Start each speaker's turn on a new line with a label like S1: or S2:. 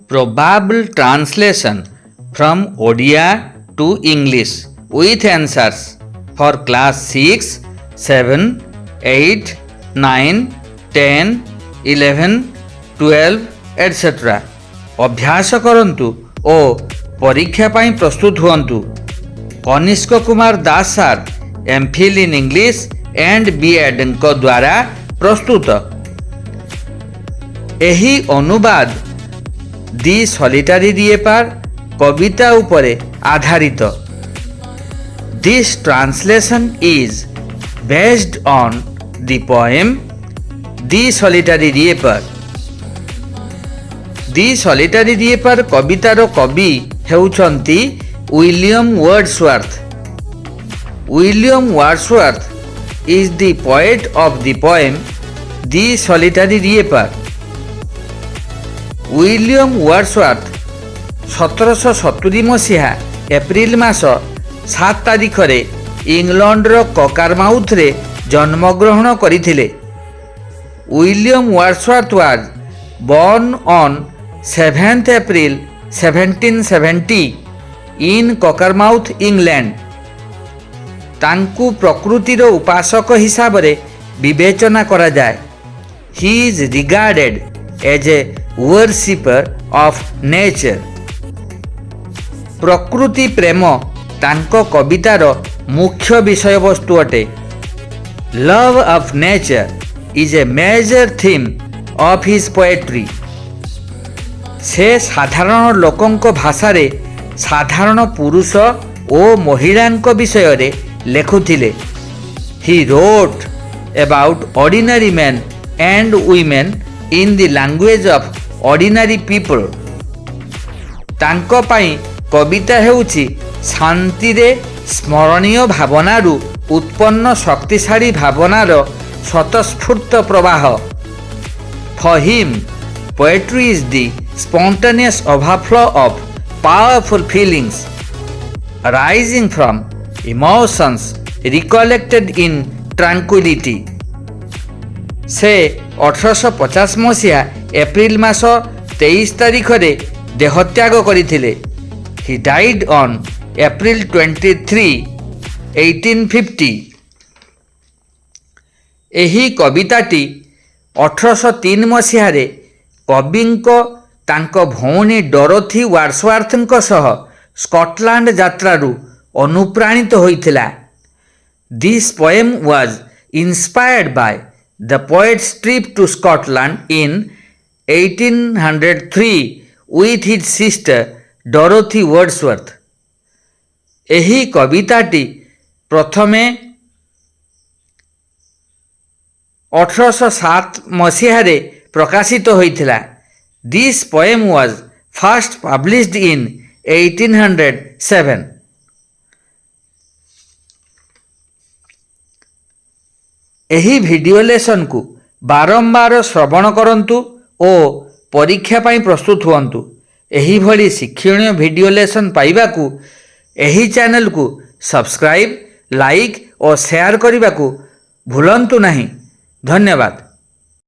S1: Probable translation from Odia to English with answers for class 6, 7, 8, 9, 10, 11, 12 etc. अभ्यास करंतु ओ परीक्षा पाई प्रस्तुत हुअन्तु। Kanishka Kumar Das sir MPhil in English and BEd को द्वारा प्रस्तुत। एही अनुवाद दि सॉलिटरी रिएपर कविता उपरे आधारित। This translation is based on the poem the Solitary Reaper. The Solitary Reaper कवितार कवि हेउछंती William Wordsworth. William Wordsworth is the poet of the poem the Solitary Reaper. William Wordsworth 1770 मसीहा एप्रिल मास 7 तारिख रे इंग्लैंडर ककारमाउथ रे जन्मग्रहण करथिले। William Wordsworth was born on 7th April 1770 in Cockermouth, England। तांकु प्रकृतिर उपासक हिसाब रे विवेचना करा जाए। He is regarded as a worshipper of nature। प्रकृति प्रेम तांको कवितार मुख्य विषय वस्तु अटे। Love of nature is a major theme of his poetry। से साधारण लोकंक भाषा रे साधारण पुरुष ओ महिलांक विषय रे लेखुथिले। He wrote about ordinary men and women in the language of ordinary people। तांको पाई कविता हेउछि शांति रे स्मरणीय भावनारु उत्पन्न शक्तिशाली भावनार स्वतस्फूर्त प्रवाह। For him, poetry is the spontaneous overflow of powerful feelings arising from emotions recollected in tranquility। से 1850 मसीहा एप्रिल मास 23 तारिख रे देहत्याग करथिले। He died on April 23, 1850। एही कविताटी 1803 मसीह कविंक तांको भौणी डोरोथी वर्ड्सवर्थ सह स्कॉटलैंड यात्रारू अनुप्राणित होइथिला। This poem was inspired by the poet's trip to Scotland in 1803 with his sister Dorothy Wordsworth. एही कविताटी प्रथमे 1807 मसीह प्रकाशित होइथिला। This poem was first published in 1807। एही वीडियो लेसन को बारंबार श्रवण करंतु ओ परीक्षा पाई प्रस्तुत हुअन्तु। एही भली शिक्षणीय वीडियो लेसन पाइबाकू एही चैनल को सब्सक्राइब, लाइक और शेयर करने को भूलंतु नहीं। धन्यवाद।